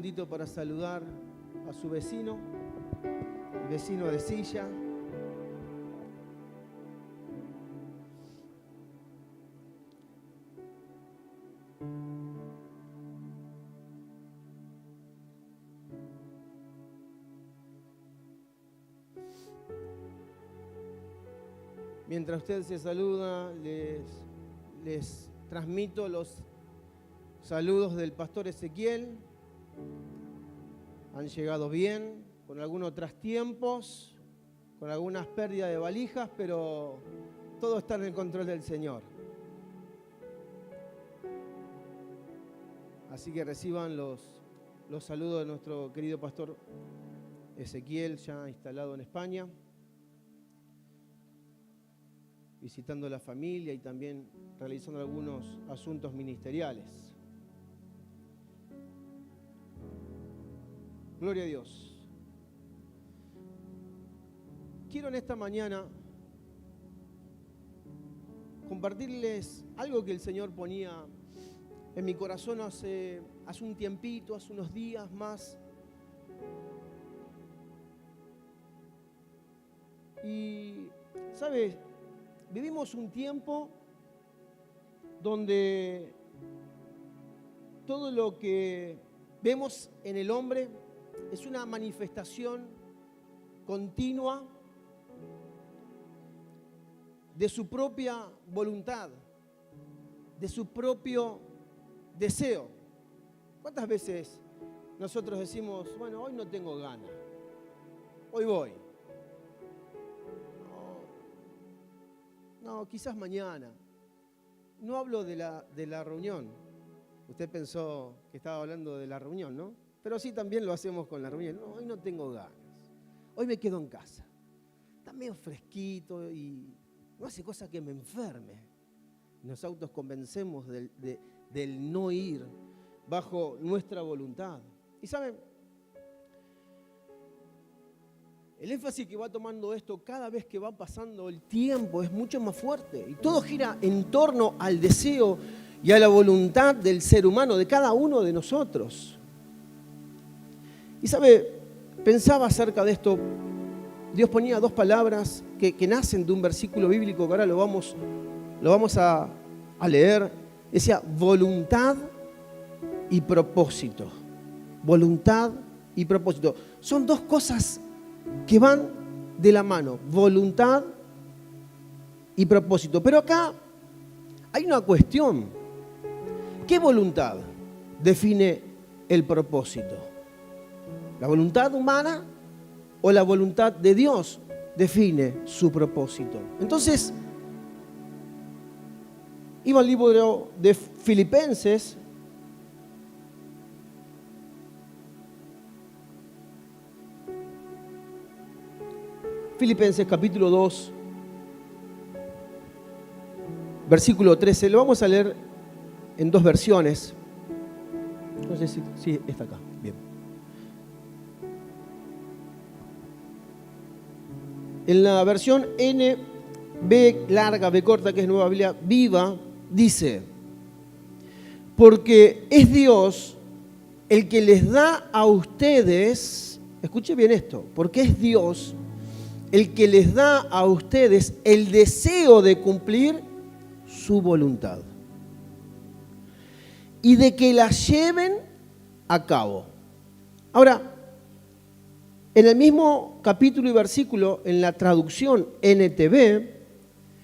segundito para saludar a su vecino, el vecino de silla. Mientras usted se saluda, les transmito los saludos del pastor Ezequiel. Han llegado bien, con algunos trastiempos, con algunas pérdidas de valijas, pero todo está en el control del Señor. Así que reciban los saludos de nuestro querido pastor Ezequiel, ya instalado en España, visitando a la familia y también realizando algunos asuntos ministeriales. Gloria a Dios. Quiero en esta mañana compartirles algo que el Señor ponía en mi corazón hace un tiempito, hace unos días más. Y, ¿sabes? Vivimos un tiempo donde todo lo que vemos en el hombre es una manifestación continua de su propia voluntad, de su propio deseo. ¿Cuántas veces nosotros decimos, bueno, hoy no tengo ganas, hoy voy? No, quizás mañana. No hablo de la reunión. Usted pensó que estaba hablando de la reunión, ¿no? Pero sí, también lo hacemos con la reunión. No, hoy no tengo ganas. Hoy me quedo en casa. Está medio fresquito y no hace cosa que me enferme. Nos autoconvencemos del no ir bajo nuestra voluntad. Y ¿saben? El énfasis que va tomando esto cada vez que va pasando el tiempo es mucho más fuerte. Y todo gira en torno al deseo y a la voluntad del ser humano, de cada uno de nosotros. Y sabe, pensaba acerca de esto. Dios ponía dos palabras que nacen de un versículo bíblico que ahora lo vamos a leer. Decía voluntad y propósito. Voluntad y propósito. Son dos cosas que van de la mano, voluntad y propósito. Pero acá hay una cuestión. ¿Qué voluntad define el propósito? ¿La voluntad humana o la voluntad de Dios define su propósito? Entonces, iba al libro de Filipenses, Filipenses capítulo 2, versículo 13. Lo vamos a leer en dos versiones. No sé si está acá. Bien. En la versión NB larga, B corta, que es Nueva Biblia Viva, dice: porque es Dios el que les da a ustedes, escuche bien esto, porque es Dios el que les da a ustedes el deseo de cumplir su voluntad y de que la lleven a cabo. Ahora, en el mismo capítulo y versículo, en la traducción NTV,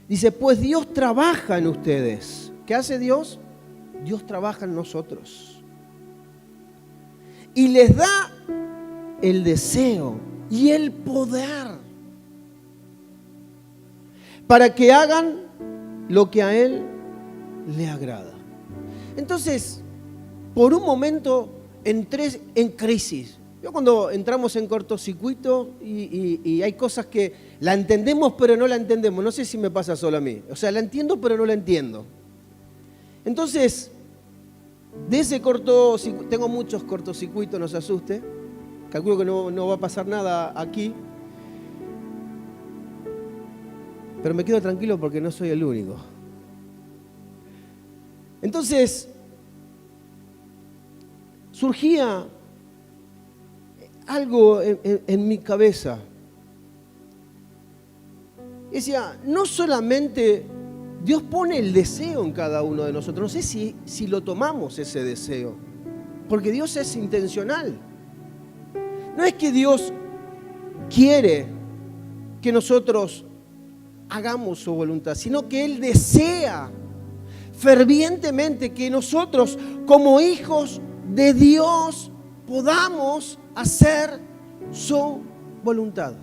dice, pues Dios trabaja en ustedes. ¿Qué hace Dios? Dios trabaja en nosotros. Y les da el deseo y el poder para que hagan lo que a Él le agrada. Entonces, por un momento entré en crisis. Yo cuando entramos en cortocircuito y hay cosas que la entendemos pero no la entendemos. No sé si me pasa solo a mí. O sea, la entiendo pero no la entiendo. Entonces, de ese cortocircuito, tengo muchos cortocircuitos, no se asuste. Calculo que no va a pasar nada aquí. Pero me quedo tranquilo porque no soy el único. Entonces, surgía algo en mi cabeza. Decía, no solamente Dios pone el deseo en cada uno de nosotros, no sé si lo tomamos ese deseo, porque Dios es intencional. No es que Dios quiere que nosotros hagamos su voluntad, sino que Él desea fervientemente que nosotros, como hijos de Dios, podamos hacer su voluntad.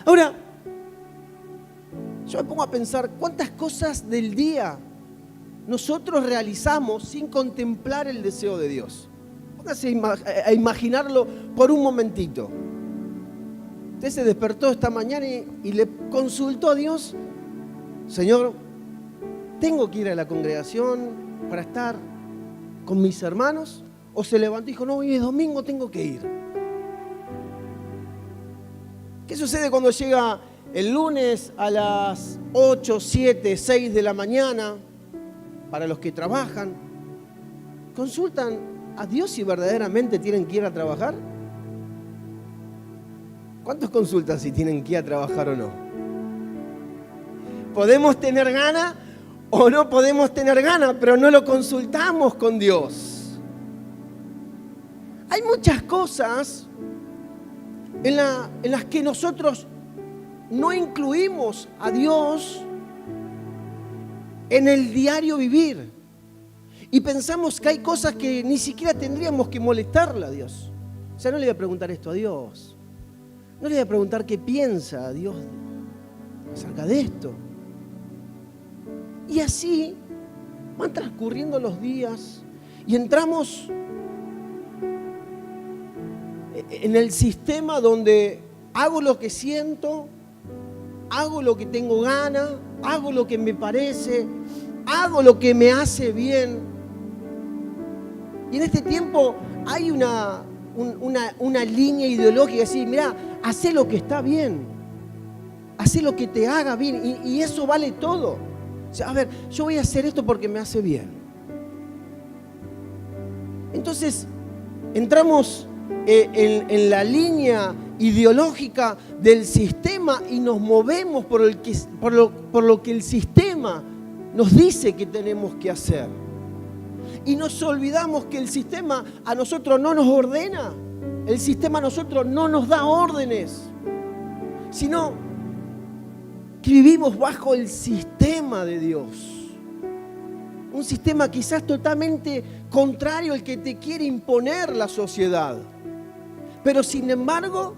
Ahora, yo me pongo a pensar cuántas cosas del día nosotros realizamos sin contemplar el deseo de Dios. Póngase a imaginarlo por un momentito. Usted se despertó esta mañana y le consultó a Dios: Señor, ¿tengo que ir a la congregación para estar con mis hermanos? O se levantó y dijo: no, hoy es domingo, tengo que ir. ¿Qué sucede cuando llega el lunes a las 8, 7, 6 de la mañana? Para los que trabajan, ¿consultan a Dios si verdaderamente tienen que ir a trabajar? ¿Cuántos consultan si tienen que ir a trabajar o no? Podemos tener ganas o no podemos tener ganas, pero no lo consultamos con Dios. Hay muchas cosas en las que nosotros no incluimos a Dios en el diario vivir. Y pensamos que hay cosas que ni siquiera tendríamos que molestarle a Dios. O sea, no le voy a preguntar esto a Dios. No le voy a preguntar qué piensa Dios acerca de esto. Y así van transcurriendo los días y entramos en el sistema donde hago lo que siento, hago lo que tengo ganas, hago lo que me parece, hago lo que me hace bien. Y en este tiempo hay una línea ideológica, así, mirá, hacé lo que está bien, hacé lo que te haga bien, y eso vale todo. O sea, a ver, yo voy a hacer esto porque me hace bien. Entonces, entramos en la línea ideológica del sistema y nos movemos por lo que el sistema nos dice que tenemos que hacer. Y nos olvidamos que el sistema a nosotros no nos ordena, el sistema a nosotros no nos da órdenes, sino que vivimos bajo el sistema de Dios. Un sistema quizás totalmente contrario al que te quiere imponer la sociedad. Pero sin embargo,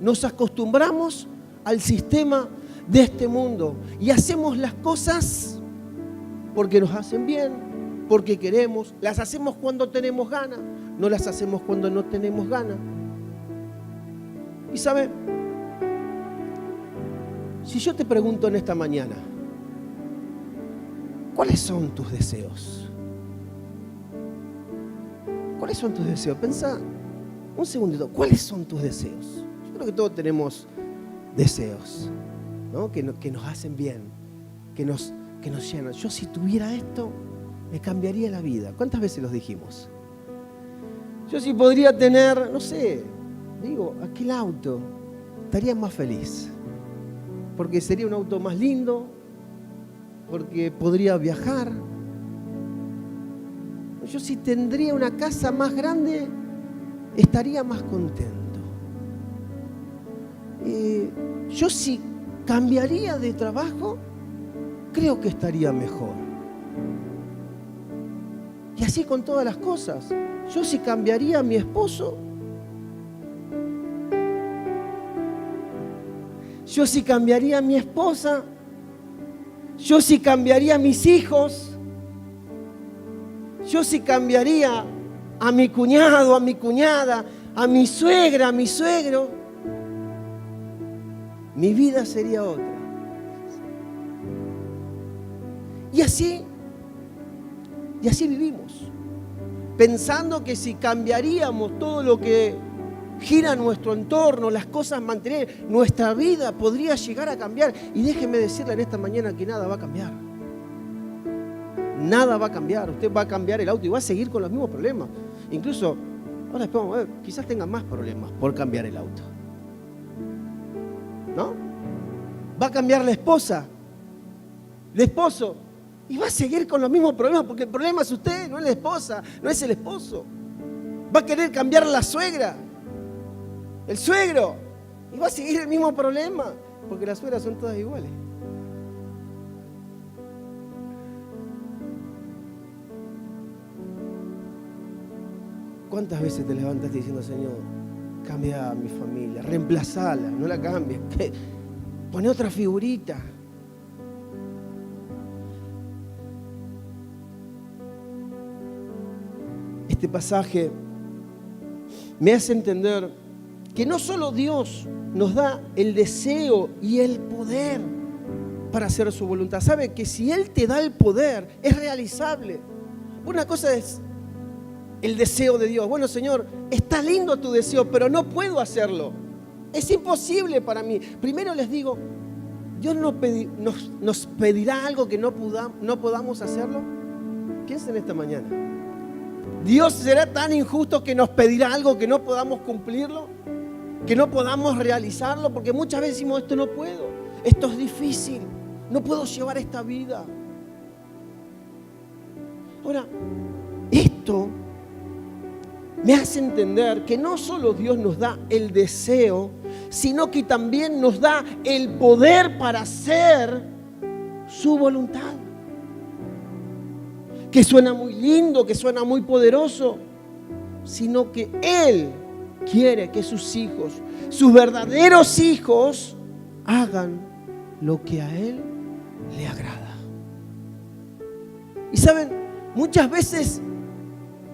nos acostumbramos al sistema de este mundo y hacemos las cosas porque nos hacen bien, porque queremos, las hacemos cuando tenemos ganas, no las hacemos cuando no tenemos ganas. Y sabe, si yo te pregunto en esta mañana, ¿cuáles son tus deseos? ¿Cuáles son tus deseos? Pensá un segundito, ¿cuáles son tus deseos? Yo creo que todos tenemos deseos, ¿no? que nos hacen bien, que nos llenan. Yo si tuviera esto, me cambiaría la vida. ¿Cuántas veces los dijimos? Yo si podría tener, no sé, digo, aquel auto, estaría más feliz. Porque sería un auto más lindo, porque podría viajar. Yo si tendría una casa más grande, estaría más contento. Yo si cambiaría de trabajo, creo que estaría mejor. Y así con todas las cosas. Yo si cambiaría a mi esposo, yo si cambiaría a mi esposa, yo si cambiaría a mis hijos, yo si cambiaría a mi cuñado, a mi cuñada, a mi suegra, a mi suegro, mi vida sería otra. Y así vivimos, pensando que si cambiaríamos todo lo que gira nuestro entorno, las cosas mantener, nuestra vida podría llegar a cambiar. Y déjeme decirle en esta mañana que nada va a cambiar. Nada va a cambiar. Usted va a cambiar el auto y va a seguir con los mismos problemas. Incluso Ahora después vamos a ver, quizás tenga más problemas por cambiar el auto. ¿No? Va a cambiar la esposa, el esposo, y va a seguir con los mismos problemas, porque el problema es usted, no es la esposa, no es el esposo. Va a querer cambiar la suegra, el suegro, y va a seguir el mismo problema, porque las suegras son todas iguales. ¿Cuántas veces te levantaste diciendo, Señor, cambia a mi familia, reemplazala, no la cambies, pone otra figurita? Este pasaje me hace entender que no solo Dios nos da el deseo y el poder para hacer su voluntad. Sabe que si Él te da el poder, es realizable. Una cosa es el deseo de Dios. Bueno, Señor, está lindo tu deseo, pero no puedo hacerlo. Es imposible para mí. Primero les digo, ¿Dios nos pedirá algo que no podamos hacerlo? Piensen esta mañana. ¿Dios será tan injusto que nos pedirá algo que no podamos cumplirlo? ¿Que no podamos realizarlo? Porque muchas veces decimos, esto no puedo, esto es difícil, no puedo llevar esta vida. Ahora, esto me hace entender que no solo Dios nos da el deseo, sino que también nos da el poder para hacer su voluntad. Que suena muy lindo, que suena muy poderoso, sino que Él quiere que sus hijos, sus verdaderos hijos, hagan lo que a Él le agrada. Y saben, muchas veces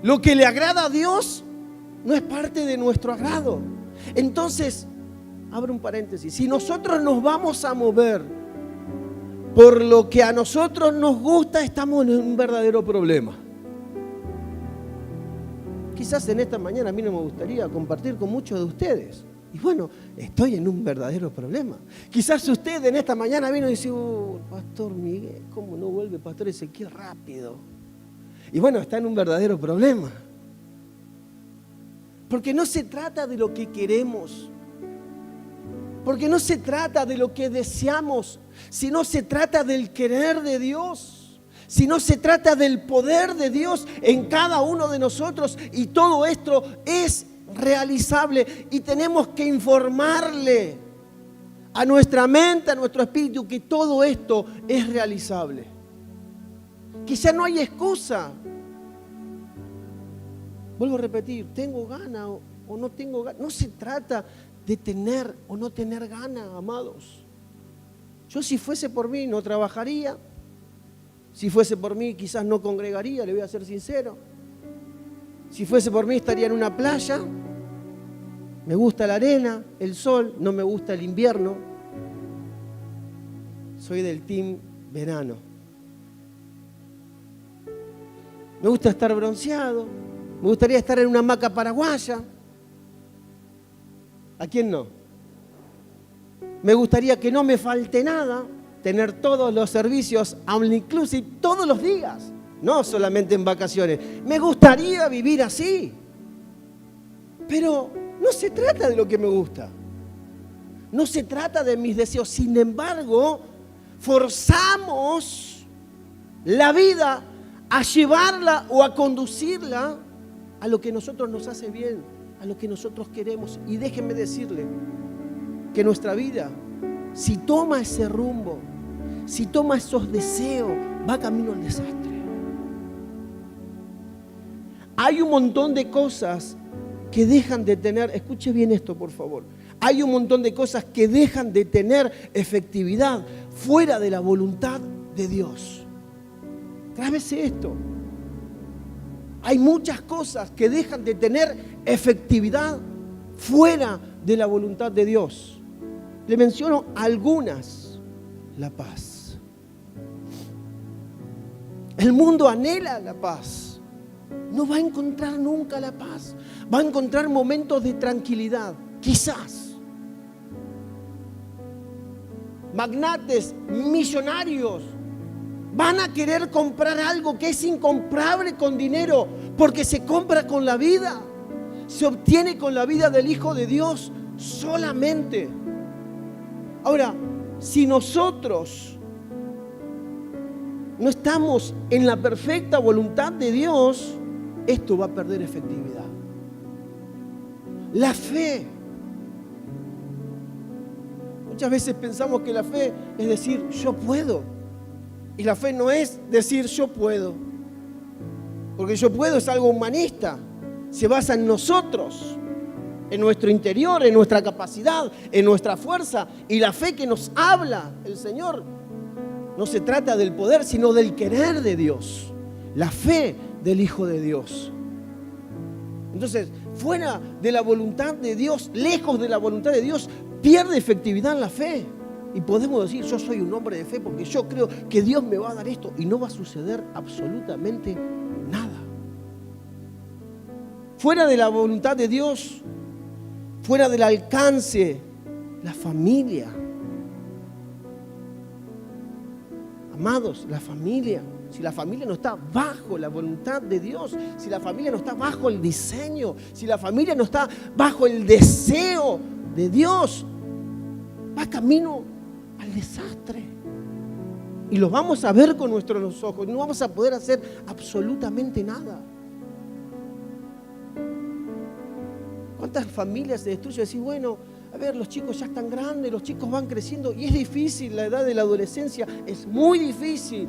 lo que le agrada a Dios no es parte de nuestro agrado. Entonces, abro un paréntesis, si nosotros nos vamos a mover por lo que a nosotros nos gusta, estamos en un verdadero problema. Quizás en esta mañana a mí no me gustaría compartir con muchos de ustedes. Y bueno, estoy en un verdadero problema. Quizás usted en esta mañana vino y dice, Pastor Miguel, ¿cómo no vuelve Pastor Ezequiel rápido? Y bueno, está en un verdadero problema. Porque no se trata de lo que queremos. Porque no se trata de lo que deseamos, sino se trata del querer de Dios, sino se trata del poder de Dios en cada uno de nosotros, y todo esto es realizable y tenemos que informarle a nuestra mente, a nuestro espíritu, que todo esto es realizable, que ya no hay excusa. Vuelvo a repetir, tengo ganas o no tengo ganas, no se trata de tener o no tener ganas, amados. Yo, si fuese por mí, no trabajaría. Si fuese por mí, quizás no congregaría, le voy a ser sincero. Si fuese por mí, estaría en una playa. Me gusta la arena, el sol, no me gusta el invierno. Soy del team verano. Me gusta estar bronceado. Me gustaría estar en una hamaca paraguaya. ¿A quién no? Me gustaría que no me falte nada, tener todos los servicios all inclusive todos los días, no solamente en vacaciones. Me gustaría vivir así. Pero no se trata de lo que me gusta. No se trata de mis deseos. Sin embargo, forzamos la vida a llevarla o a conducirla a lo que a nosotros nos hace bien, a lo que nosotros queremos. Y déjenme decirle que nuestra vida, si toma ese rumbo, si toma esos deseos, va camino al desastre. Hay un montón de cosas que dejan de tener, escuche bien esto por favor, hay un montón de cosas que dejan de tener efectividad fuera de la voluntad de Dios. Grábese esto. Hay muchas cosas que dejan de tener efectividad fuera de la voluntad de Dios. Le menciono algunas. La paz. El mundo anhela la paz. No va a encontrar nunca la paz. Va a encontrar momentos de tranquilidad. Quizás. Magnates, millonarios, van a querer comprar algo que es incomprable con dinero, porque se compra con la vida. se obtiene con la vida del Hijo de Dios solamente. Ahora, si nosotros no estamos en la perfecta voluntad de Dios, esto va a perder efectividad. La fe. Muchas veces pensamos que la fe es decir, yo puedo. Y la fe no es decir, yo puedo. Porque yo puedo es algo humanista. Se basa en nosotros, en nuestro interior, en nuestra capacidad, en nuestra fuerza. Y la fe que nos habla el Señor no se trata del poder, sino del querer de Dios. La fe del Hijo de Dios. Entonces, fuera de la voluntad de Dios, lejos de la voluntad de Dios, pierde efectividad la fe. Y podemos decir, yo soy un hombre de fe porque yo creo que Dios me va a dar esto. Y no va a suceder absolutamente nada. Fuera de la voluntad de Dios, fuera del alcance, la familia. Amados, la familia. Si la familia no está bajo la voluntad de Dios, si la familia no está bajo el diseño, si la familia no está bajo el deseo de Dios, va camino al desastre. Y lo vamos a ver con nuestros ojos. No vamos a poder hacer absolutamente nada. ¿Cuántas familias se destruyen? Decís, bueno, a ver, los chicos ya están grandes, los chicos van creciendo y es difícil, la edad de la adolescencia es muy difícil.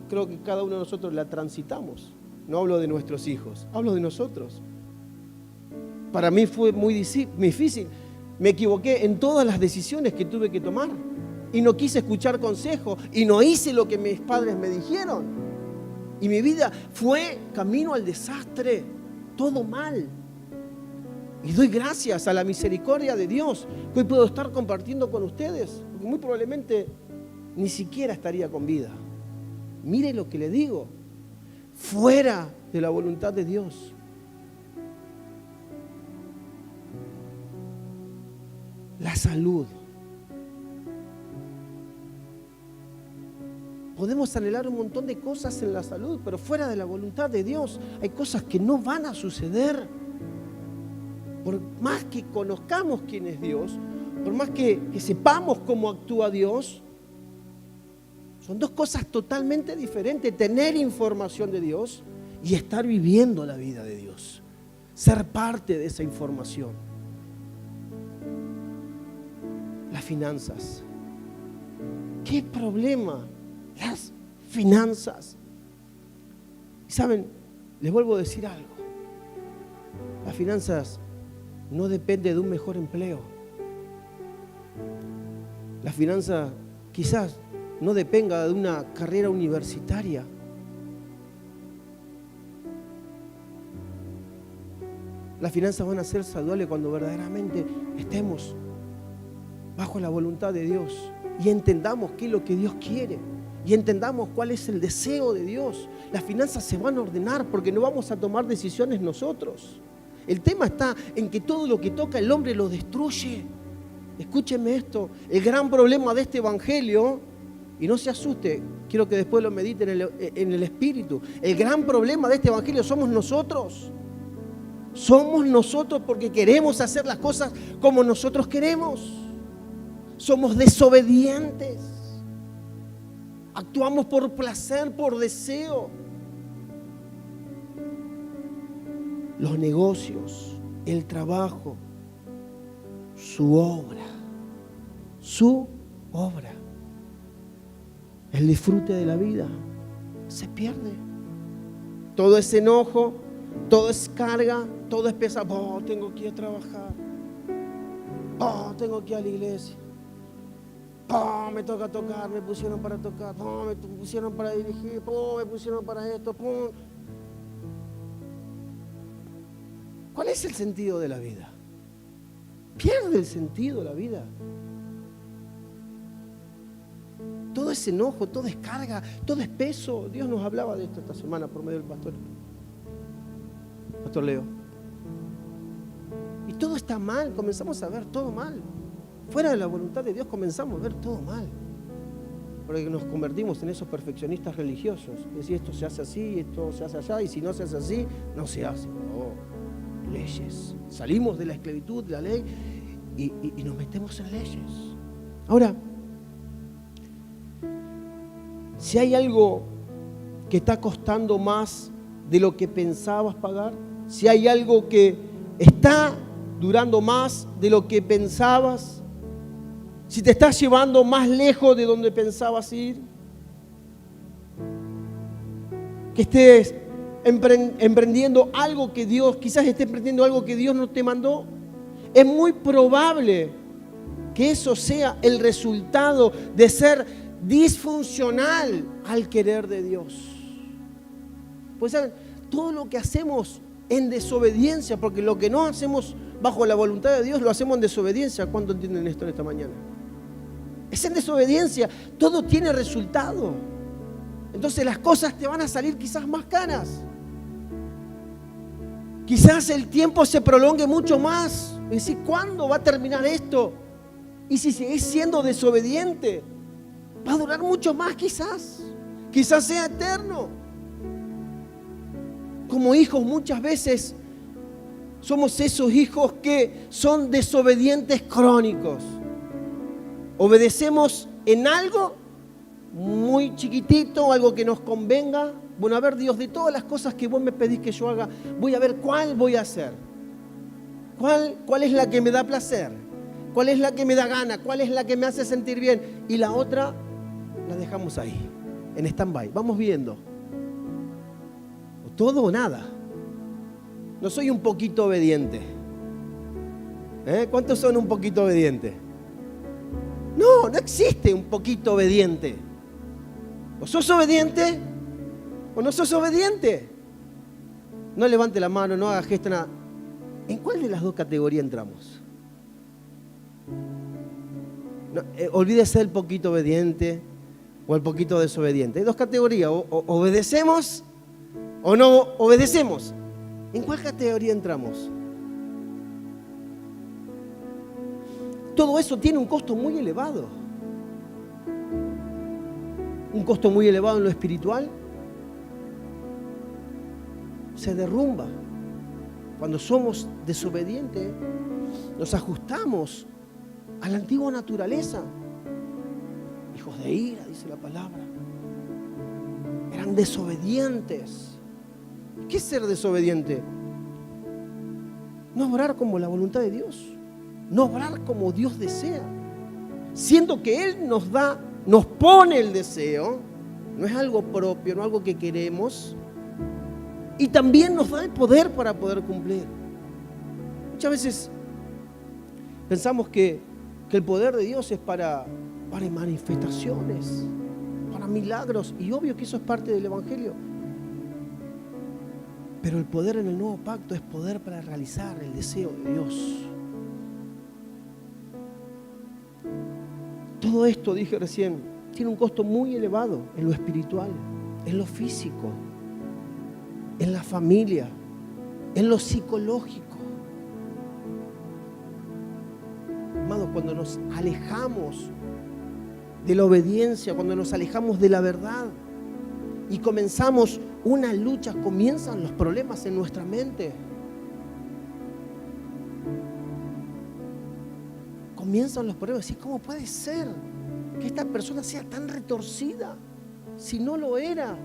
Creo que cada uno de nosotros la transitamos. No hablo de nuestros hijos, hablo de nosotros. Para mí fue muy difícil. Me equivoqué en todas las decisiones que tuve que tomar. Y no quise escuchar consejos. Y no hice lo que mis padres me dijeron. Y mi vida fue camino al desastre. Todo mal. Y doy gracias a la misericordia de Dios que hoy puedo estar compartiendo con ustedes. Porque muy probablemente ni siquiera estaría con vida. Mire lo que le digo. Fuera de la voluntad de Dios. La salud. Podemos anhelar un montón de cosas en la salud, pero fuera de la voluntad de Dios hay cosas que no van a suceder. Por más que conozcamos quién es Dios, por más que sepamos cómo actúa Dios, son dos cosas totalmente diferentes. Tener información de Dios y estar viviendo la vida de Dios. Ser parte de esa información. Las finanzas. ¿Qué problema? Las finanzas. Y saben, les vuelvo a decir algo. Las finanzas no dependen de un mejor empleo. Las finanzas quizás no dependa de una carrera universitaria. Las finanzas van a ser saludables cuando verdaderamente estemos bajo la voluntad de Dios y entendamos qué es lo que Dios quiere y entendamos cuál es el deseo de Dios. Las finanzas se van a ordenar porque no vamos a tomar decisiones nosotros. El tema está en que todo lo que toca el hombre lo destruye. Escúcheme esto, el gran problema de este evangelio, y no se asuste, quiero que después lo mediten en el espíritu. El gran problema de este evangelio somos nosotros. Somos nosotros porque queremos hacer las cosas como nosotros queremos. Somos desobedientes. Actuamos por placer, por deseo. Los negocios, el trabajo, su obra. El disfrute de la vida se pierde. Todo es enojo, todo es carga, todo es pesado. Oh, tengo que ir a trabajar. Oh, tengo que ir a la iglesia. Oh, me toca tocar, me pusieron para tocar. Oh, me pusieron para dirigir. Oh, me pusieron para esto. Oh. ¿Cuál es el sentido de la vida? Pierde el sentido la vida. Todo es enojo, todo es carga, todo es peso. Dios nos hablaba de esto esta semana por medio del pastor Leo. Y todo está mal, comenzamos a ver todo mal. Fuera de la voluntad de Dios comenzamos a ver todo mal. Porque nos convertimos en esos perfeccionistas religiosos. Es decir, esto se hace así, esto se hace allá, y si no se hace así, no se hace. Oh. leyes. Salimos de la esclavitud, de la ley, y nos metemos en leyes. Ahora, si hay algo que está costando más de lo que pensabas pagar, si hay algo que está durando más de lo que pensabas, si te estás llevando más lejos de donde pensabas ir, que estés emprendiendo algo que Dios, quizás estés emprendiendo algo que Dios no te mandó, es muy probable que eso sea el resultado de ser disfuncional al querer de Dios. Pues saben, todo lo que hacemos en desobediencia, porque lo que no hacemos bajo la voluntad de Dios lo hacemos en desobediencia. ¿Cuánto entienden esto en esta mañana? Es en desobediencia, todo tiene resultado. Entonces las cosas te van a salir quizás más caras. Quizás el tiempo se prolongue mucho más. Es decir, ¿cuándo va a terminar esto? Y si sigues siendo desobediente, va a durar mucho más quizás. Quizás sea eterno. Como hijos muchas veces somos esos hijos que son desobedientes crónicos. Obedecemos en algo muy chiquitito, algo que nos convenga. Bueno, a ver, Dios, de todas las cosas que vos me pedís que yo haga, voy a ver cuál voy a hacer. ¿Cuál es la que me da placer? ¿Cuál es la que me da gana? ¿Cuál es la que me hace sentir bien? Y la otra la dejamos ahí, en stand-by. Vamos viendo. Todo o nada. No soy un poquito obediente. ¿Cuántos son un poquito obedientes? No existe un poquito obediente. O sos obediente o no sos obediente. No levante la mano, no haga gesto, nada. ¿En cuál de las dos categorías entramos? No, olvídese del poquito obediente o el poquito desobediente. Hay dos categorías, o obedecemos o no obedecemos. ¿En cuál categoría entramos? Todo eso tiene un costo muy elevado. Un costo muy elevado en lo espiritual. Se derrumba. Cuando somos desobedientes, nos ajustamos a la antigua naturaleza. Hijos de ira, dice la palabra. Eran desobedientes. ¿Qué es ser desobediente? No obrar como la voluntad de Dios. No obrar como Dios desea. Siendo que Él nos pone el deseo. No es algo propio, no es algo que queremos. Y también nos da el poder para poder cumplir. Muchas veces pensamos que el poder de Dios es para manifestaciones, para milagros. Y obvio que eso es parte del Evangelio. Pero el poder en el nuevo pacto es poder para realizar el deseo de Dios. Todo esto, dije recién, tiene un costo muy elevado en lo espiritual, en lo físico, en la familia, en lo psicológico. Amados, cuando nos alejamos de la obediencia, cuando nos alejamos de la verdad y comenzamos una lucha, comienzan los problemas en nuestra mente. Comienzan los problemas. ¿Y cómo puede ser que esta persona sea tan retorcida si no lo era?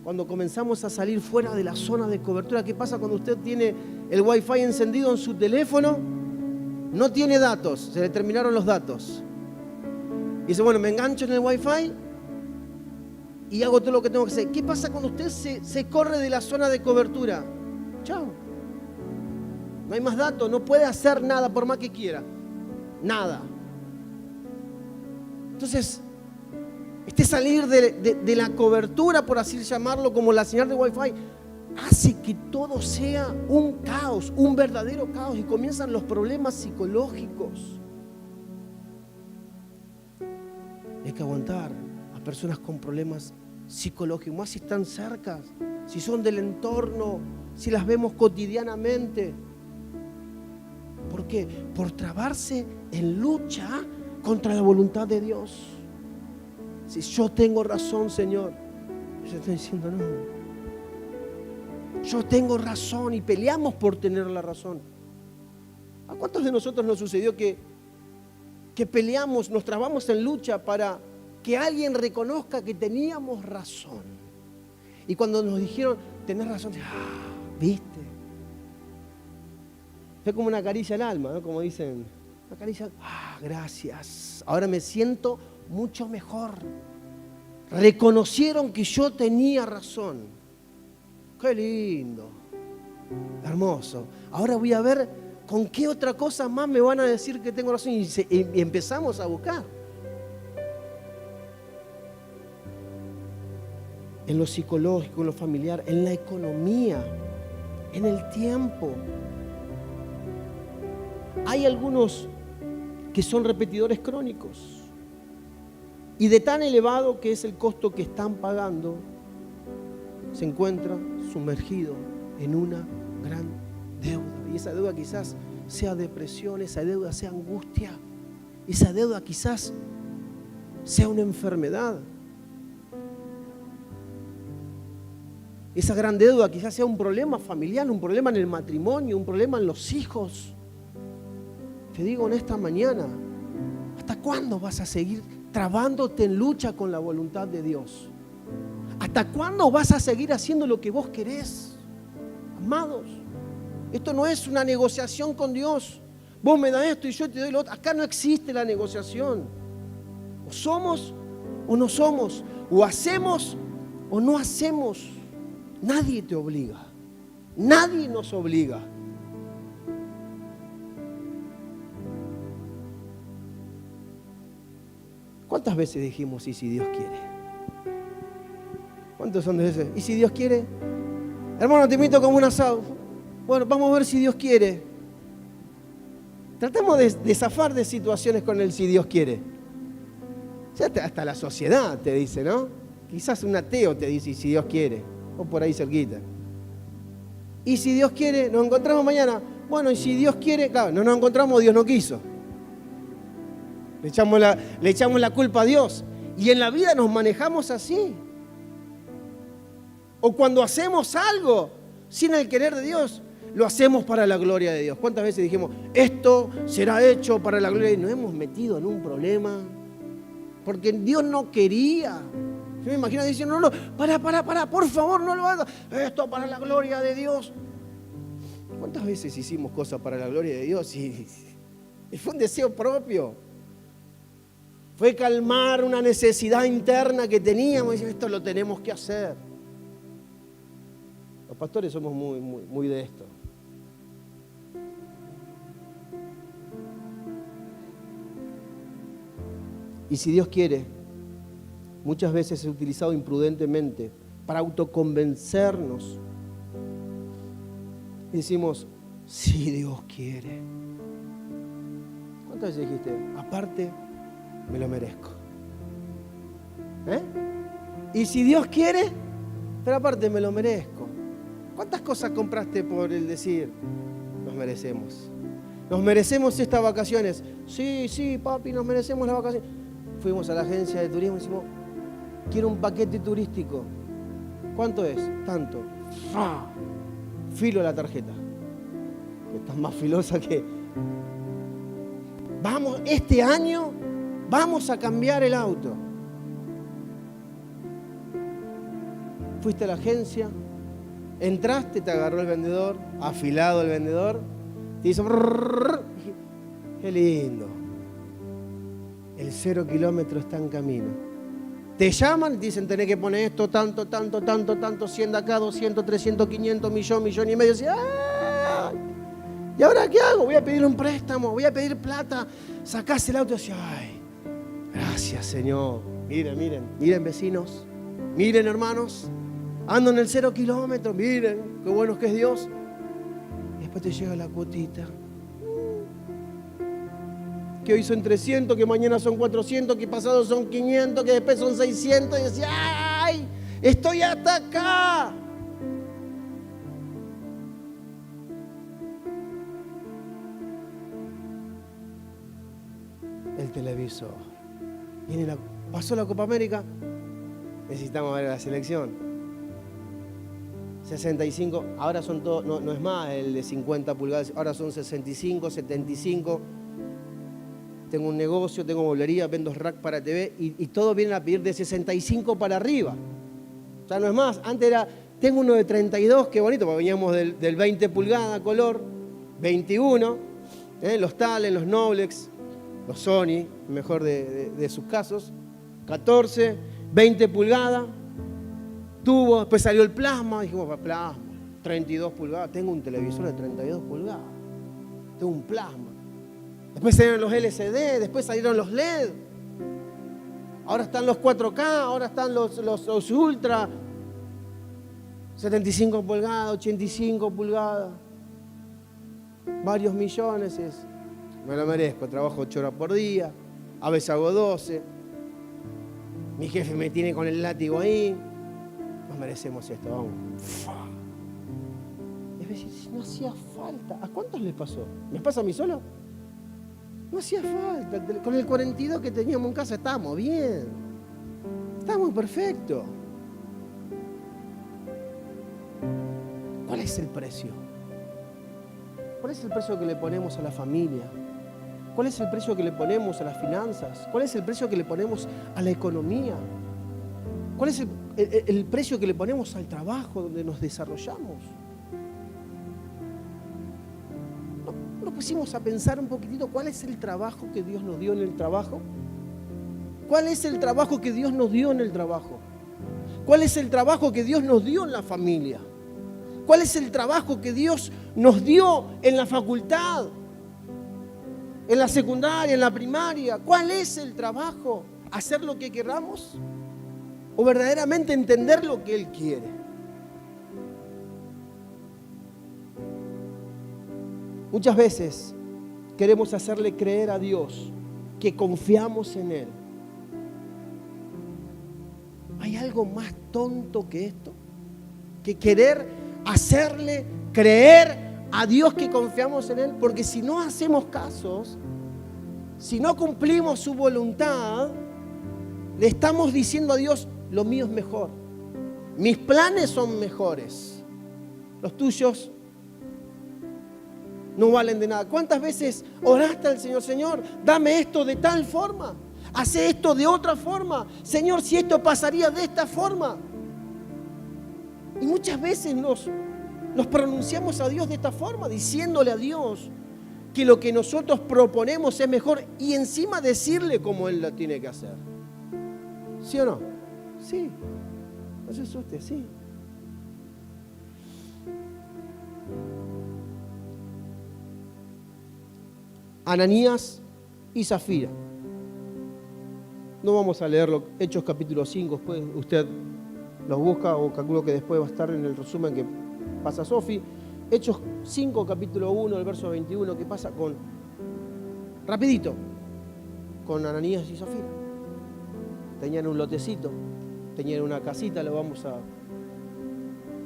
Cuando comenzamos a salir fuera de la zona de cobertura, ¿qué pasa cuando usted tiene el Wi-Fi encendido en su teléfono? No tiene datos, se le terminaron los datos. Y dice, bueno, me engancho en el Wi-Fi y hago todo lo que tengo que hacer. ¿Qué pasa cuando usted se corre de la zona de cobertura? Chao. No hay más datos, no puede hacer nada por más que quiera. Nada. Entonces, este salir de la cobertura, por así llamarlo, como la señal de Wi-Fi, hace que todo sea un caos, un verdadero caos, y comienzan los problemas psicológicos. Hay que aguantar a personas con problemas psicológicos, más si están cerca, si son del entorno, si las vemos cotidianamente. ¿Por qué? Por trabarse en lucha contra la voluntad de Dios. Si yo tengo razón, Señor, yo estoy diciendo no Yo tengo razón y peleamos por tener la razón. ¿A cuántos de nosotros nos sucedió que peleamos, nos trabamos en lucha para que alguien reconozca que teníamos razón? Y cuando nos dijeron, tenés razón, ¿viste? Fue como una caricia al alma, ¿no? Como dicen, una caricia, gracias. Ahora me siento mucho mejor. Reconocieron que yo tenía razón. Qué lindo, hermoso. Ahora voy a ver con qué otra cosa más me van a decir que tengo razón. Y empezamos a buscar. En lo psicológico, en lo familiar, en la economía, en el tiempo. Hay algunos que son repetidores crónicos. Y de tan elevado que es el costo que están pagando, se encuentra sumergido en una gran deuda. Y esa deuda quizás sea depresión, esa deuda sea angustia, esa deuda quizás sea una enfermedad. Esa gran deuda quizás sea un problema familiar, un problema en el matrimonio, un problema en los hijos. Te digo en esta mañana, ¿hasta cuándo vas a seguir trabándote en lucha con la voluntad de Dios? ¿Hasta cuándo vas a seguir haciendo lo que vos querés? Amados, esto no es una negociación con Dios. Vos me das esto y yo te doy lo otro. Acá no existe la negociación. O somos o no somos. O hacemos o no hacemos. Nadie te obliga. Nadie nos obliga. ¿Cuántas veces dijimos, y si Dios quiere? ¿Cuántos son de veces? ¿Y si Dios quiere? Hermano, te invito como un asado. Bueno, vamos a ver si Dios quiere. Tratemos de zafar de situaciones con el si Dios quiere. Ya hasta la sociedad te dice, ¿no? Quizás un ateo te dice, y si Dios quiere. O por ahí cerquita. Y si Dios quiere, nos encontramos mañana. Bueno, y si Dios quiere, claro, no nos encontramos, Dios no quiso. Le echamos la culpa a Dios. Y en la vida nos manejamos así. O cuando hacemos algo sin el querer de Dios, lo hacemos para la gloria de Dios. ¿Cuántas veces dijimos, esto será hecho para la gloria de Dios? Nos hemos metido en un problema porque Dios no quería. Yo me imagino diciendo, no, para, por favor, no lo hagas. Esto para la gloria de Dios. ¿Cuántas veces hicimos cosas para la gloria de Dios? Y fue un deseo propio. Fue calmar una necesidad interna que teníamos. Y esto lo tenemos que hacer. Los pastores somos muy de esto. Y si Dios quiere, muchas veces es utilizado imprudentemente para autoconvencernos. Y decimos, si Dios quiere. ¿Cuántas veces dijiste? Aparte, me lo merezco. Y si Dios quiere, pero aparte me lo merezco. ¿Cuántas cosas compraste por el decir, nos merecemos? Nos merecemos estas vacaciones. Sí, papi, nos merecemos las vacaciones. Fuimos a la agencia de turismo y decimos, quiero un paquete turístico. ¿Cuánto es? Tanto. Filo la tarjeta. Estás más filosa que... Vamos, este año vamos a cambiar el auto. Fuiste a la agencia, entraste, te agarró el vendedor, afilado el vendedor, te hizo... Qué lindo. El 0 kilómetro está en camino. Te llaman y te dicen, tenés que poner esto, tanto, 100 de acá, 200, 300, 500, millón y medio. ¡Ay! ¿Y ahora qué hago? Voy a pedir un préstamo, voy a pedir plata. Sacás el auto y decís, ay, gracias, Señor. Miren, vecinos. Miren, hermanos. Ando en el 0 kilómetro. Miren, qué bueno que es Dios. Y después te llega la cuotita. Que hoy son 300, que mañana son 400, que pasado son 500, que después son 600. Y decís, ¡ay! Estoy hasta acá. El televisor. Pasó la Copa América. Necesitamos ver la selección. 65, ahora son todos, no es más el de 50 pulgadas, ahora son 65, 75. Tengo un negocio, tengo bolería, vendo rack para TV y todos vienen a pedir de 65 para arriba. O sea, no es más, antes era, tengo uno de 32, qué bonito, porque veníamos del 20 pulgadas color, 21, los Talent, los Noblex, los Sony, mejor de sus casos, 14, 20 pulgadas, tubo, después salió el plasma, dijimos, plasma, 32 pulgadas, tengo un televisor de 32 pulgadas, tengo un plasma. Después salieron los LCD, después salieron los LED, ahora están los 4K, ahora están los Ultra, 75 pulgadas, 85 pulgadas, varios millones es. Me lo merezco, trabajo 8 horas por día, a veces hago 12, mi jefe me tiene con el látigo ahí, nos merecemos esto, vamos. Es decir, no hacía falta. ¿A cuántos les pasó? ¿Me pasa a mí solo? No hacía falta. Con el 42 que teníamos en casa estábamos bien, estábamos perfectos. ¿Cuál es el precio? ¿Cuál es el precio que le ponemos a la familia? ¿Cuál es el precio que le ponemos a las finanzas? ¿Cuál es el precio que le ponemos a la economía? ¿Cuál es el precio que le ponemos al trabajo donde nos desarrollamos? ¿Nos pusimos a pensar un poquitito cuál es el trabajo que Dios nos dio en el trabajo? ¿Cuál es el trabajo que Dios nos dio en el trabajo? ¿Cuál es el trabajo que Dios nos dio en la familia? ¿Cuál es el trabajo que Dios nos dio en la facultad? ¿En la secundaria, en la primaria? ¿Cuál es el trabajo? ¿Hacer lo que queramos? ¿O verdaderamente entender lo que Él quiere? Muchas veces queremos hacerle creer a Dios que confiamos en Él. ¿Hay algo más tonto que esto? Que querer hacerle creer a Dios que confiamos en Él, porque si no hacemos casos, si no cumplimos su voluntad, le estamos diciendo a Dios, lo mío es mejor, mis planes son mejores, los tuyos no valen de nada. ¿Cuántas veces oraste al Señor, Señor, dame esto de tal forma, hace esto de otra forma, Señor, si esto pasaría de esta forma? Y muchas veces nos pronunciamos a Dios de esta forma, diciéndole a Dios que lo que nosotros proponemos es mejor y encima decirle cómo Él lo tiene que hacer. ¿Sí o no? Sí. No se asuste, sí. Ananías y Zafira. No vamos a leerlo, Hechos capítulo 5, después usted los busca o calculo que después va a estar en el resumen que pasa Sofi. Hechos 5, capítulo 1, el verso 21, ¿qué pasa con, rapidito, con Ananías y Zafira? Tenían un lotecito, tenían una casita,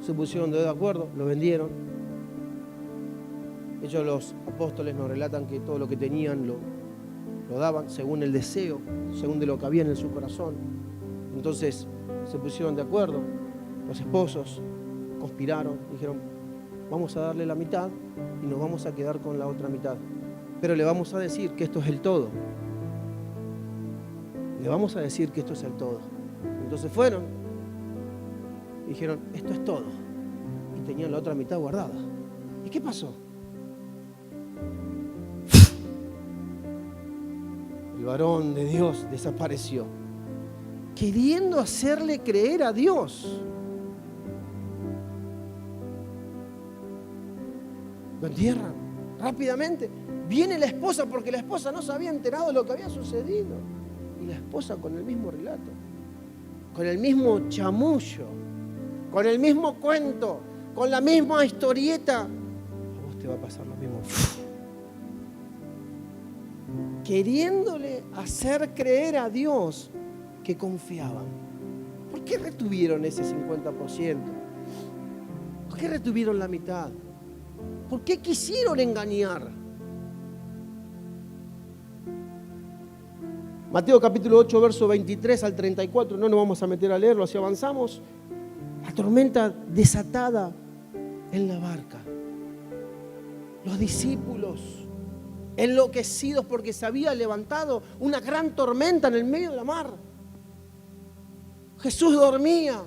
se pusieron de acuerdo, lo vendieron. Ellos, los apóstoles, nos relatan que todo lo que tenían lo daban según el deseo, según de lo que había en su corazón. Entonces se pusieron de acuerdo, los esposos conspiraron, dijeron, vamos a darle la mitad y nos vamos a quedar con la otra mitad. Pero le vamos a decir que esto es el todo. Le vamos a decir que esto es el todo. Entonces fueron y dijeron, esto es todo. Y tenían la otra mitad guardada. ¿Y qué pasó? El varón de Dios desapareció, queriendo hacerle creer a Dios. Lo entierran rápidamente. Viene la esposa, porque la esposa no se había enterado de lo que había sucedido. Y la esposa con el mismo relato, con el mismo chamullo, con el mismo cuento, con la misma historieta. A vos te va a pasar lo mismo. Queriéndole hacer creer a Dios que confiaban. ¿Por qué retuvieron ese 50%? ¿Por qué retuvieron la mitad? ¿Por qué quisieron engañar? Mateo capítulo 8, verso 23 al 34, no nos vamos a meter a leerlo, así avanzamos. La tormenta desatada en la barca. Los discípulos enloquecidos porque se había levantado una gran tormenta en el medio de la mar. Jesús dormía.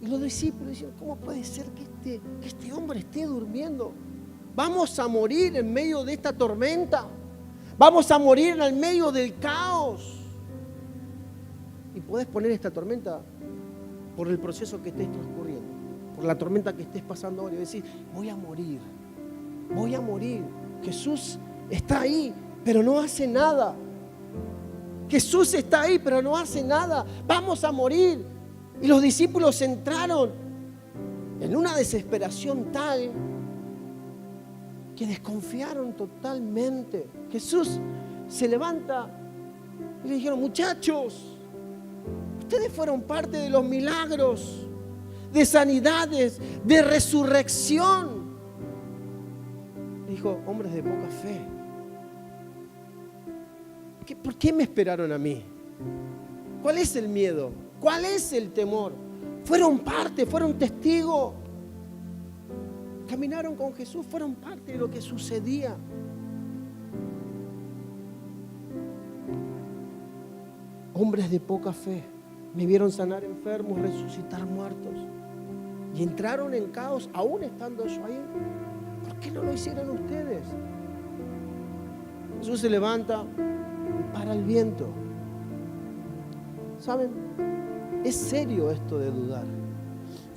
Y los discípulos decían, ¿cómo puede ser que este hombre esté durmiendo? Vamos a morir en medio de esta tormenta. Vamos a morir en el medio del caos. Y podés poner esta tormenta por el proceso que estés transcurriendo, por la tormenta que estés pasando ahora y decir, voy a morir, voy a morir. Jesús está ahí, pero no hace nada. Jesús está ahí, pero no hace nada. Vamos a morir. Y los discípulos entraron en una desesperación tal que desconfiaron totalmente. Jesús se levanta y le dijeron, muchachos, ustedes fueron parte de los milagros, de sanidades, de resurrección. Dijo, hombres de poca fe, ¿por qué me esperaron a mí? ¿Cuál es el miedo? ¿Cuál es el temor? Fueron parte, fueron testigos. Caminaron con Jesús, fueron parte de lo que sucedía. Hombres de poca fe, me vieron sanar enfermos, resucitar muertos. Y entraron en caos, aún estando yo ahí. ¿Por qué no lo hicieron ustedes? Jesús se levanta y para el viento. ¿Saben? Es serio esto de dudar.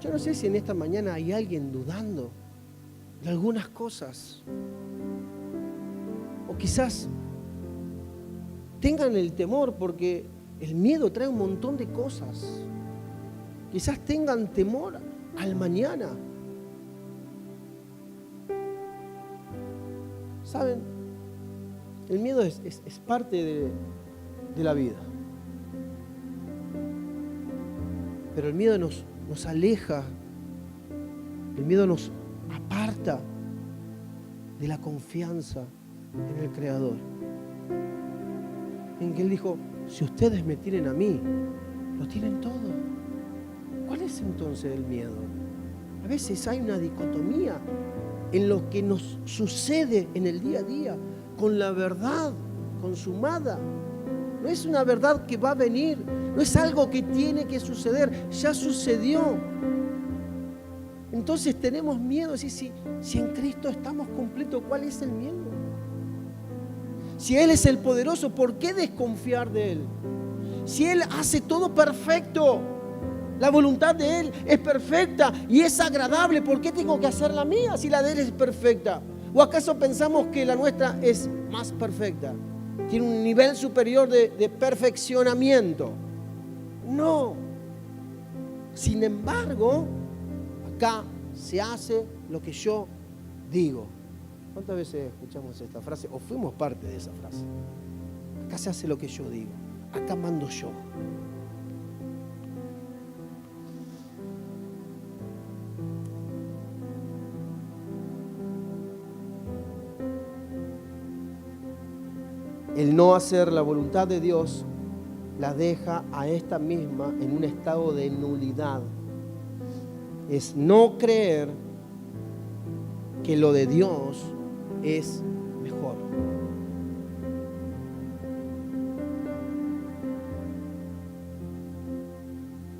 Yo no sé si en esta mañana hay alguien dudando de algunas cosas. O quizás tengan el temor porque el miedo trae un montón de cosas. Quizás tengan temor al mañana. ¿Saben? El miedo es parte de la vida. Pero el miedo nos aleja, el miedo nos aparta de la confianza en el Creador. En que Él dijo, si ustedes me tienen a mí, lo tienen todo. ¿Cuál es entonces el miedo? A veces hay una dicotomía en lo que nos sucede en el día a día con la verdad consumada. No es una verdad que va a venir, no es algo que tiene que suceder, ya sucedió. Entonces tenemos miedo. Si en Cristo estamos completos, ¿cuál es el miedo? Si Él es el poderoso, ¿por qué desconfiar de Él? Si Él hace todo perfecto, la voluntad de Él es perfecta y es agradable, ¿por qué tengo que hacer la mía si la de Él es perfecta? ¿O acaso pensamos que la nuestra es más perfecta? Tiene un nivel superior de perfeccionamiento. No. Sin embargo, acá se hace lo que yo digo. ¿Cuántas veces escuchamos esta frase o fuimos parte de esa frase? Acá se hace lo que yo digo. Acá mando yo. El no hacer la voluntad de Dios la deja a esta misma en un estado de nulidad. Es no creer que lo de Dios es mejor.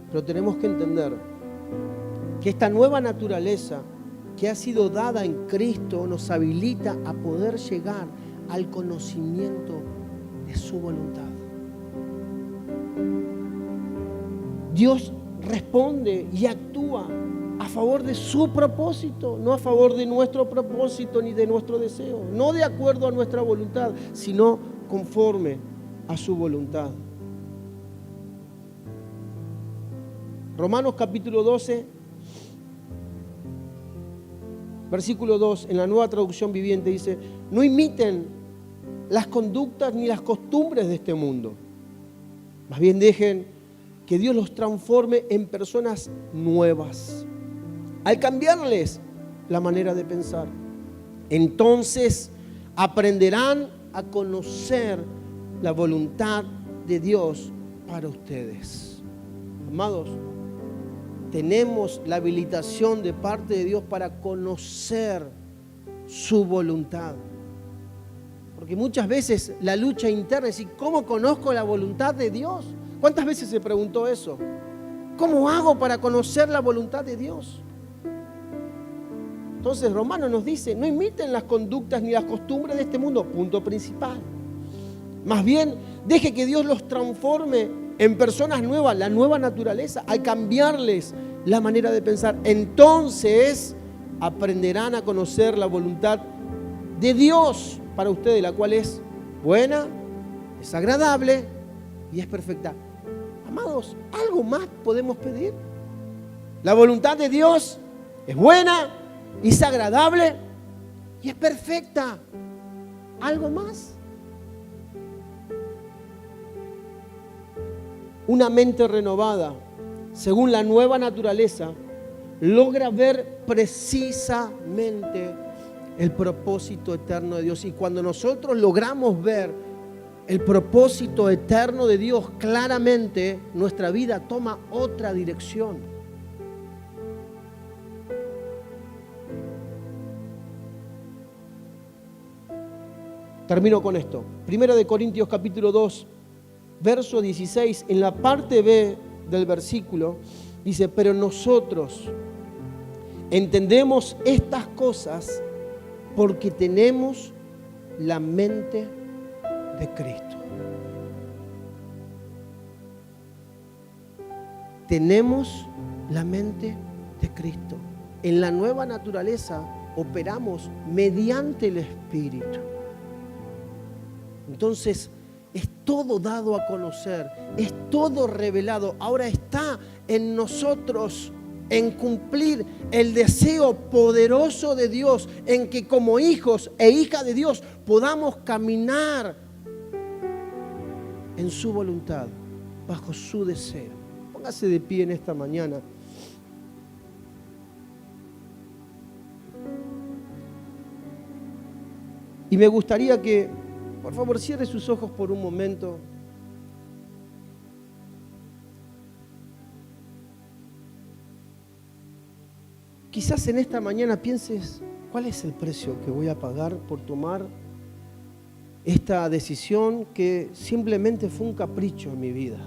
Pero tenemos que entender que esta nueva naturaleza que ha sido dada en Cristo nos habilita a poder llegar al conocimiento de su voluntad. Dios responde y actúa a favor de su propósito, no a favor de nuestro propósito ni de nuestro deseo, no de acuerdo a nuestra voluntad, sino conforme a su voluntad. Romanos capítulo 12, versículo 2, en la Nueva Traducción Viviente dice, no imiten las conductas ni las costumbres de este mundo. Más bien dejen que Dios los transforme en personas nuevas. Al cambiarles la manera de pensar, entonces aprenderán a conocer la voluntad de Dios para ustedes. Amados, tenemos la habilitación de parte de Dios para conocer su voluntad. Porque muchas veces la lucha interna es decir, ¿cómo conozco la voluntad de Dios? ¿Cuántas veces se preguntó eso? ¿Cómo hago para conocer la voluntad de Dios? Entonces Romanos nos dice, no imiten las conductas ni las costumbres de este mundo, punto principal. Más bien, deje que Dios los transforme en personas nuevas, la nueva naturaleza, al cambiarles la manera de pensar. Entonces aprenderán a conocer la voluntad de Dios para ustedes, la cual es buena, es agradable y es perfecta. Amados, ¿algo más podemos pedir? La voluntad de Dios es buena, es agradable y es perfecta. ¿Algo más? Una mente renovada, según la nueva naturaleza, logra ver precisamente el propósito eterno de Dios. Y cuando nosotros logramos ver el propósito eterno de Dios claramente, nuestra vida toma otra dirección. Termino con esto. Primera de Corintios capítulo 2, verso 16, en la parte B del versículo, dice, pero nosotros entendemos estas cosas porque tenemos la mente de Cristo. Tenemos la mente de Cristo. En la nueva naturaleza operamos mediante el Espíritu. Entonces, es todo dado a conocer, es todo revelado. Ahora está en nosotros en cumplir el deseo poderoso de Dios, en que como hijos e hijas de Dios podamos caminar en su voluntad, bajo su deseo. Póngase de pie en esta mañana. Y me gustaría que, por favor, cierre sus ojos por un momento. Quizás en esta mañana pienses, ¿cuál es el precio que voy a pagar por tomar esta decisión que simplemente fue un capricho en mi vida?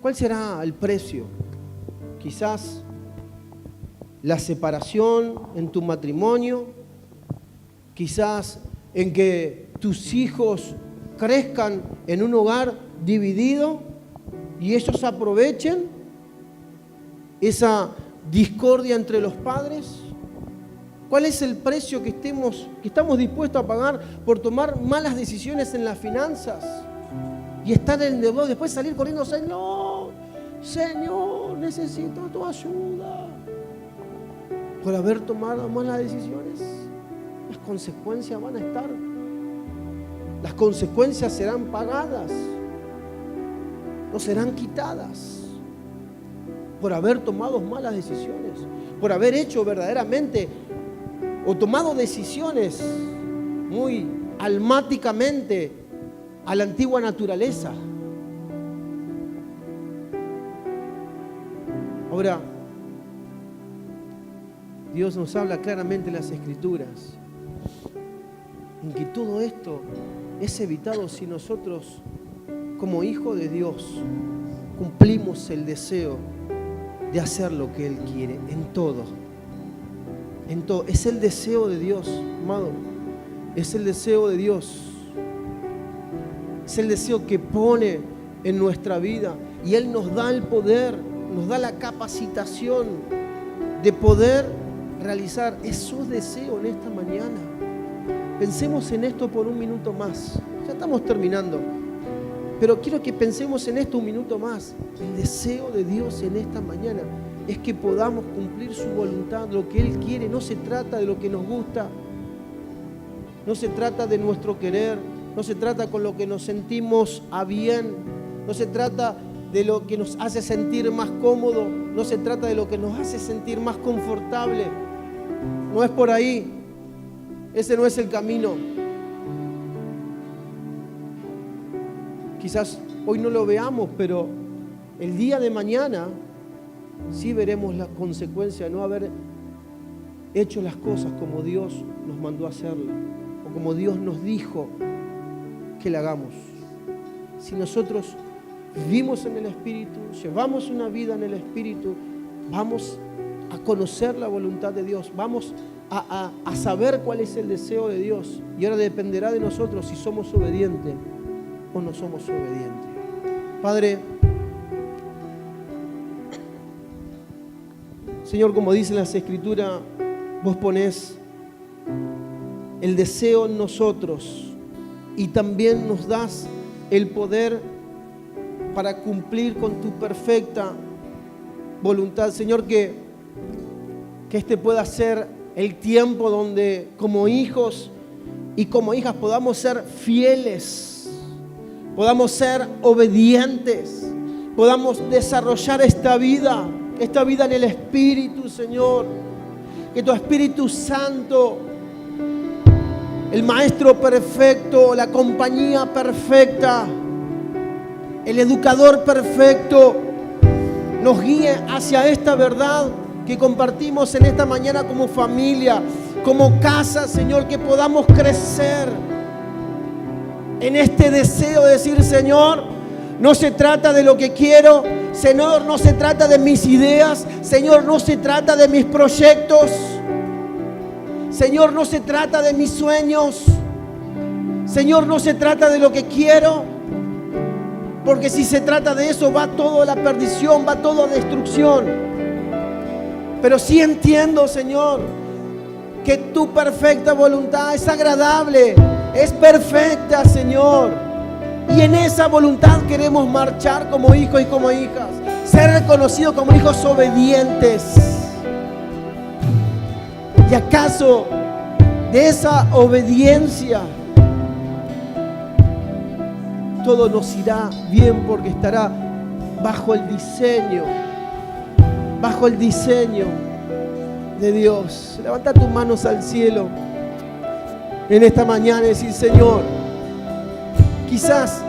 ¿Cuál será el precio? Quizás la separación en tu matrimonio, quizás en que tus hijos crezcan en un hogar dividido y ellos aprovechen esa discordia entre los padres. ¿Cuál es el precio que estamos dispuestos a pagar por tomar malas decisiones en las finanzas y estar endeudado, después salir corriendo, Señor, necesito tu ayuda, por haber tomado malas decisiones? Las consecuencias van a estar, las consecuencias serán pagadas, no serán quitadas por haber tomado malas decisiones, por haber hecho verdaderamente o tomado decisiones muy almáticamente a la antigua naturaleza. Ahora, Dios nos habla claramente en las Escrituras en que todo esto es evitado si nosotros, como hijos de Dios, cumplimos el deseo de hacer lo que Él quiere, en todo. En todo. Es el deseo de Dios, amado. Es el deseo de Dios. Es el deseo que pone en nuestra vida. Y Él nos da el poder, nos da la capacitación de poder realizar. Es su deseo en esta mañana. Pensemos en esto por un minuto más. Ya estamos terminando. Pero quiero que pensemos en esto un minuto más. El deseo de Dios en esta mañana es que podamos cumplir su voluntad, lo que Él quiere. No se trata de lo que nos gusta, no se trata de nuestro querer, no se trata con lo que nos sentimos a bien, no se trata de lo que nos hace sentir más cómodo, no se trata de lo que nos hace sentir más confortable. No es por ahí, ese no es el camino. Quizás hoy no lo veamos, pero el día de mañana sí veremos la consecuencia de no haber hecho las cosas como Dios nos mandó a hacerlas o como Dios nos dijo que la hagamos. Si nosotros vivimos en el Espíritu, llevamos una vida en el Espíritu, vamos a conocer la voluntad de Dios, vamos a saber cuál es el deseo de Dios, y ahora dependerá de nosotros si somos obedientes o no somos obedientes. Padre, Señor, como dice las Escrituras, vos ponés el deseo en nosotros y también nos das el poder para cumplir con tu perfecta voluntad. Señor, que este pueda ser el tiempo donde como hijos y como hijas podamos ser fieles, podamos ser obedientes, podamos desarrollar esta vida en el Espíritu, Señor. Que tu Espíritu Santo, el Maestro perfecto, la compañía perfecta, el educador perfecto, nos guíe hacia esta verdad que compartimos en esta mañana como familia, como casa, Señor, que podamos crecer en este deseo de decir, Señor, no se trata de lo que quiero, Señor, no se trata de mis ideas, Señor, no se trata de mis proyectos, Señor, no se trata de mis sueños, Señor, no se trata de lo que quiero, porque si se trata de eso va todo a la perdición, va todo a destrucción. Pero sí entiendo, Señor, que tu perfecta voluntad es agradable, es perfecta, Señor. Y en esa voluntad queremos marchar como hijos y como hijas, ser reconocidos como hijos obedientes. ¿Y acaso de esa obediencia todo nos irá bien? Porque estará bajo el diseño de Dios. Levanta tus manos al cielo en esta mañana y decir, Señor, quizás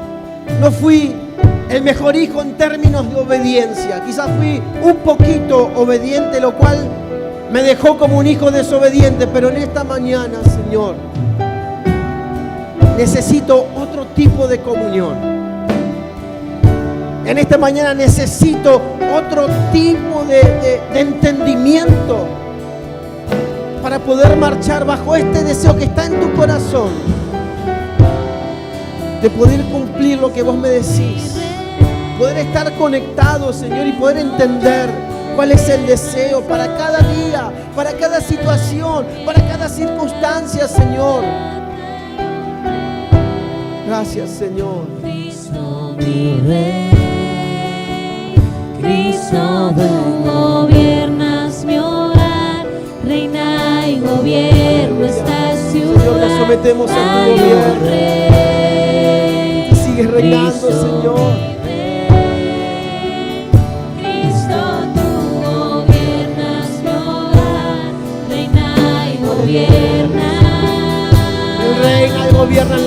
no fui el mejor hijo en términos de obediencia, quizás fui un poquito obediente, lo cual me dejó como un hijo desobediente, pero en esta mañana, Señor, necesito otro tipo de comunión. En esta mañana necesito otro tipo de entendimiento para poder marchar bajo este deseo que está en tu corazón, de poder cumplir lo que vos me decís, poder estar conectado, Señor, y poder entender cuál es el deseo para cada día, para cada situación, para cada circunstancia, Señor. Gracias, Señor. Cristo mi Rey, Cristo tú gobiernas mi hogar, reina y gobierno esta ciudad. Señor, nos sometemos a tu gobierno. Sigues reinando, Señor. Cristo tú gobiernas mi hogar, reina y gobierna. El reina y gobierna.